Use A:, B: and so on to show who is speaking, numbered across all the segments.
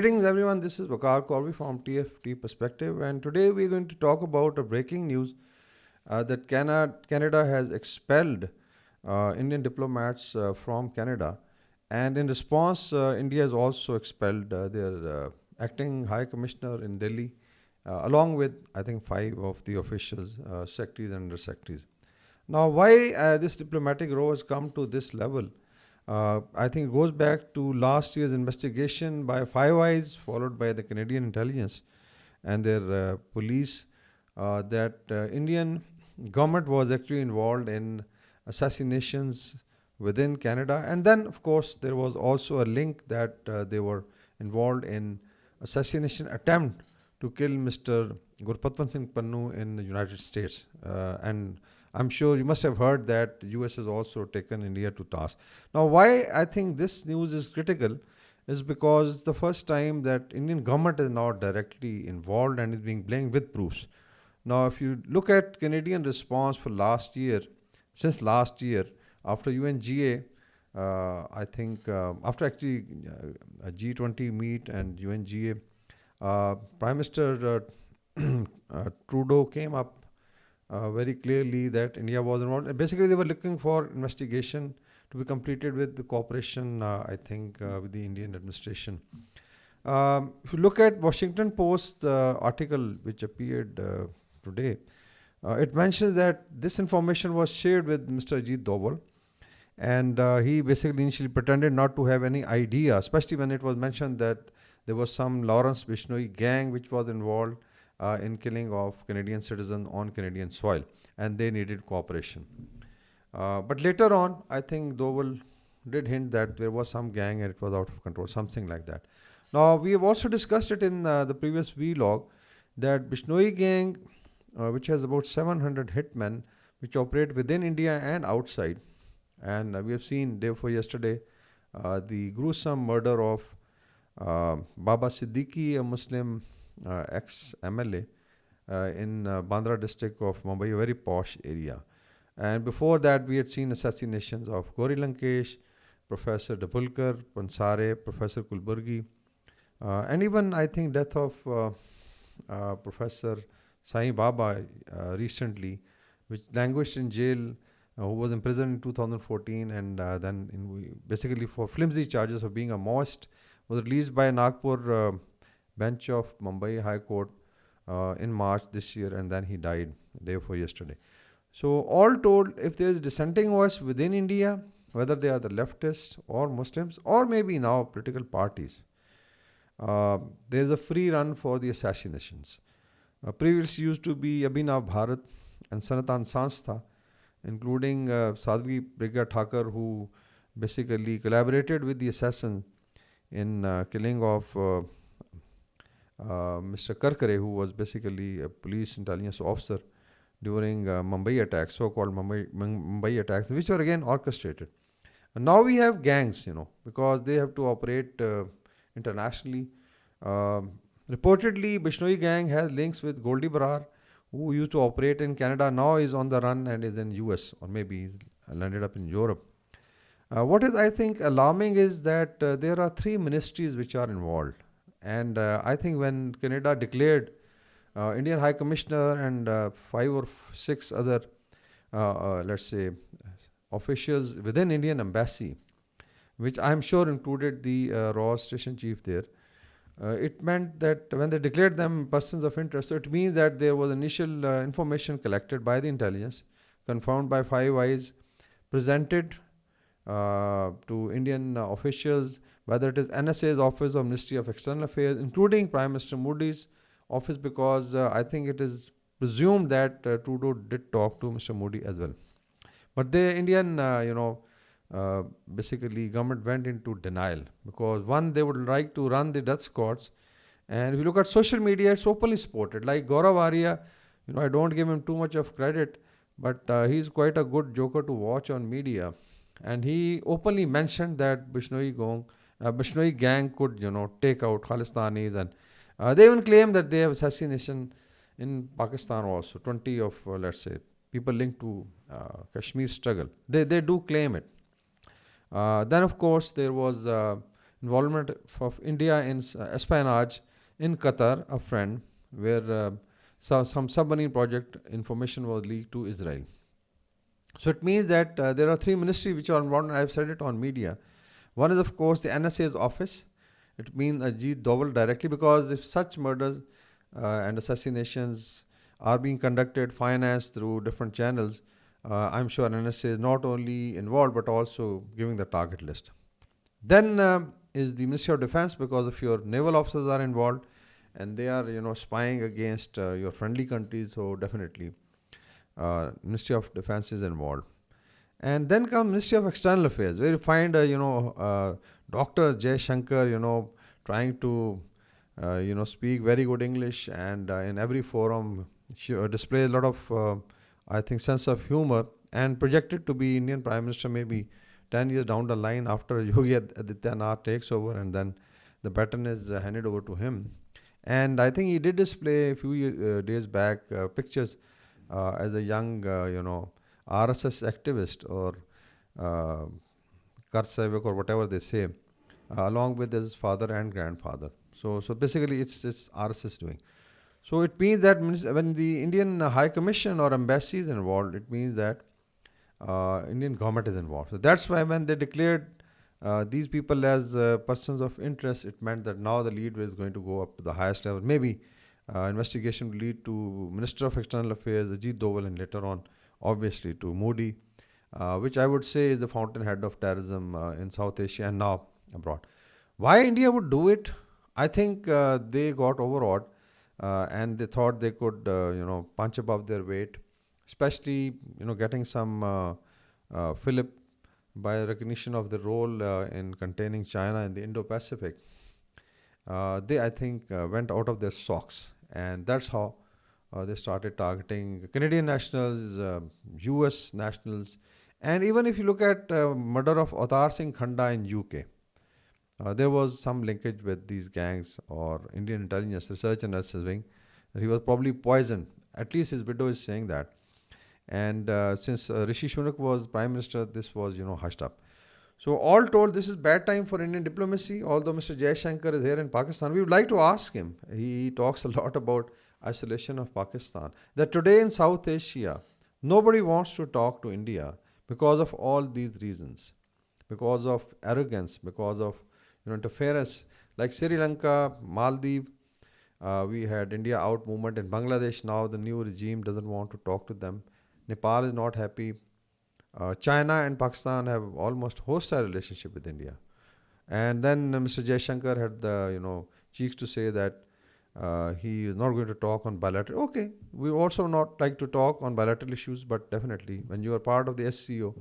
A: Greetings everyone, this is Vakar Corby from TFT Perspective, and today we're going to talk about a breaking news that Canada has expelled Indian diplomats from Canada, and in response, India has also expelled their acting High Commissioner in Delhi, along with I think five of the officials, secretaries and under secretaries. Now, why this diplomatic row has come to this level? I think it goes back to last year's investigation by Five Eyes, followed by the Canadian intelligence and their police, that Indian government was actually involved in assassinations within Canada. And then, of course, there was also a link that they were involved in assassination attempt to kill Mr. Gurpatwan Singh Pannu in the United States. And I'm sure you must have heard that the US has also taken India to task. Now, why I think this news is critical is because the first time that Indian government is now directly involved and is being blamed with proofs. Now, if you look at Canadian response for last year, since last year, after UNGA, I think after actually a G20 meet and UNGA, Prime Minister Trudeau came up very clearly that India was involved. And basically, they were looking for investigation to be completed with the cooperation, I think, with the Indian administration. If you look at Washington Post article which appeared today, it mentions that this information was shared with Mr. Ajit Doval, and he basically initially pretended not to have any idea, especially when it was mentioned that there was some Lawrence Bishnoi gang which was involved in killing of Canadian citizens on Canadian soil, and they needed cooperation. But later on, I think Doval did hint that there was some gang and it was out of control, something like that. Now, we have also discussed it in the previous vlog that Bishnoi gang, which has about 700 hitmen, which operate within India and outside. And we have seen day before yesterday the gruesome murder of Baba Siddiqui, a Muslim ex-MLA in Bandra district of Mumbai, a very posh area. And before that, we had seen assassinations of Gauri Lankesh, Professor Dabulkar, Pansare, Professor Kulburgi, and even I think death of Professor Sai Baba recently, which languished in jail, who was imprisoned in 2014 and then basically for flimsy charges of being a Maoist, was released by Nagpur bench of Mumbai High Court in March this year, and then he died day before yesterday. So all told, if there is dissenting voice within India, whether they are the leftists or Muslims or maybe now political parties, there is a free run for the assassinations. Previously used to be Abhinav Bharat and Sanatan Sanstha, including Sadhvi Pragya Thakur, who basically collaborated with the assassin in killing of Mr. Karkare, who was basically a police intelligence officer during Mumbai attacks, so-called Mumbai attacks, which were again orchestrated. And now we have gangs, because they have to operate internationally. Reportedly, Bishnoi gang has links with Goldie Barar, who used to operate in Canada, now is on the run and is in US, or maybe he's landed up in Europe. What is, I think, alarming is that there are three ministries which are involved. And I think when Canada declared Indian High Commissioner and 5 or 6 other, let's say, officials within Indian Embassy, which I'm sure included the Raw Station Chief there, it meant that when they declared them persons of interest, so it means that there was initial information collected by the intelligence, confirmed by Five Eyes, presented to Indian officials, whether it is NSA's office or Ministry of External Affairs, including Prime Minister Modi's office, because I think it is presumed that Trudeau did talk to Mr. Modi as well. But the Indian, basically government went into denial because one, they would like to run the death squads. And if you look at social media, it's openly supported. Like Gaurav Arya, I don't give him too much of credit, but he's quite a good joker to watch on media. And he openly mentioned that Bishnoi gang could, take out Khalistanis, and they even claim that they have assassination in Pakistan also. 20 of, let's say, people linked to Kashmir struggle. They do claim it. Then, of course, there was involvement of India in espionage in Qatar, a friend, where some submarine project information was leaked to Israel. So it means that there are three ministries which are involved, and I've said it on media. One is, of course, the NSA's office. It means Ajit Doval directly, because if such murders and assassinations are being conducted, financed through different channels, I'm sure NSA is not only involved but also giving the target list. Then is the Ministry of Defense, because if your naval officers are involved and they are, spying against your friendly countries, so definitely Ministry of Defense is involved. And then comes Ministry of External Affairs, where you find, Dr. Jay Shankar, trying to, speak very good English, and in every forum display a lot of, I think, sense of humor, and projected to be Indian Prime Minister maybe 10 years down the line after Yogi Adityanath takes over, and then the baton is handed over to him. And I think he did display a few days back pictures as a young, RSS activist, or Karsevak, or whatever they say, along with his father and grandfather. So basically, it's RSS doing. So it means that when the Indian High Commission or embassy is involved, it means that Indian government is involved. So that's why when they declared these people as persons of interest, it meant that now the lead is going to go up to the highest level. Maybe investigation will lead to Minister of External Affairs, Ajit Doval, and later on, obviously, to Modi, which I would say is the fountainhead of terrorism in South Asia and now abroad. Why India would do it? I think they got overawed and they thought they could, punch above their weight, especially, getting some fillip by recognition of the role in containing China in the Indo-Pacific. They, I think, went out of their socks, and that's how they started targeting Canadian nationals, US nationals, and even if you look at murder of Avtar Singh Khanda in UK, there was some linkage with these gangs or Indian intelligence research and analysis wing. He was probably poisoned. At least his widow is saying that. And since Rishi Sunak was Prime Minister, this was, hushed up. So all told, this is bad time for Indian diplomacy. Although Mr. Jaishankar is here in Pakistan, we would like to ask him. He talks a lot about isolation of Pakistan. That today in South Asia, nobody wants to talk to India because of all these reasons, because of arrogance, because of interference. Like Sri Lanka, Maldives, we had India out movement in Bangladesh. Now the new regime doesn't want to talk to them. Nepal is not happy. China and Pakistan have almost hostile relationship with India. And then Mr. Jaishankar had the cheeks to say that he is not going to talk on bilateral. Okay, we also not like to talk on bilateral issues, but definitely when you are part of the SCO,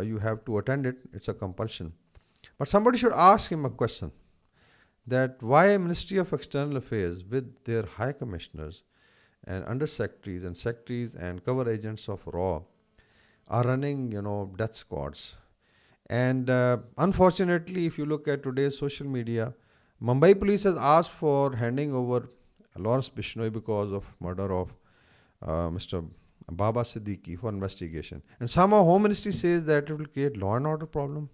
A: you have to attend it. It's a compulsion. But somebody should ask him a question, that why Ministry of External Affairs with their high commissioners and undersecretaries and secretaries and cover agents of RAW are running, death squads. And unfortunately, if you look at today's social media, Mumbai police has asked for handing over Lawrence Bishnoi because of murder of Mr. Baba Siddiqui for investigation. And somehow Home Ministry says that it will create law and order problem.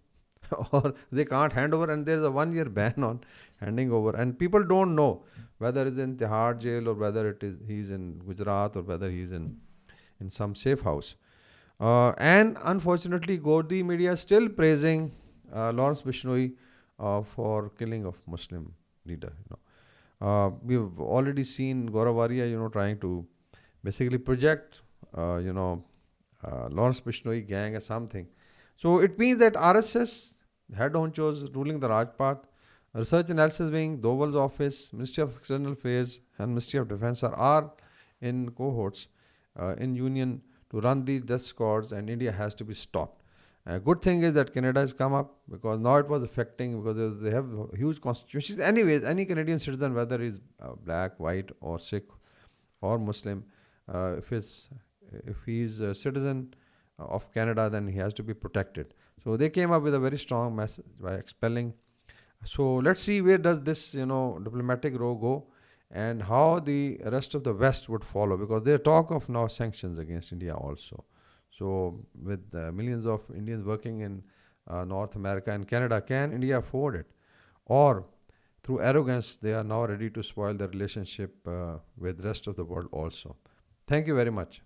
A: Or they can't hand over, and there's a 1-year ban on handing over. And people don't know whether it's in Tihar jail or whether he's in Gujarat or whether he's in some safe house. And unfortunately, Godi media is still praising Lawrence Bishnoi for killing of Muslim leader. We've already seen Gauravaria, trying to basically project, Lawrence Bishnoi gang as something. So it means that RSS, head honchos ruling the Rajpath, Research Analysis Wing, Doval's office, Ministry of External Affairs, and Ministry of Defense are in cohorts, in union to run these death squads, and India has to be stopped. Good thing is that Canada has come up, because now it was affecting, because they have huge constitutions. Anyways, any Canadian citizen, whether he's black, white, or Sikh, or Muslim, if he's a citizen of Canada, then he has to be protected. So they came up with a very strong message by expelling. So let's see where does this diplomatic row go, and how the rest of the West would follow, because they talk of now sanctions against India also. So with millions of Indians working in North America and Canada, can India afford it? or through arrogance, they are now ready to spoil the relationship with rest of the world also. Thank you very much.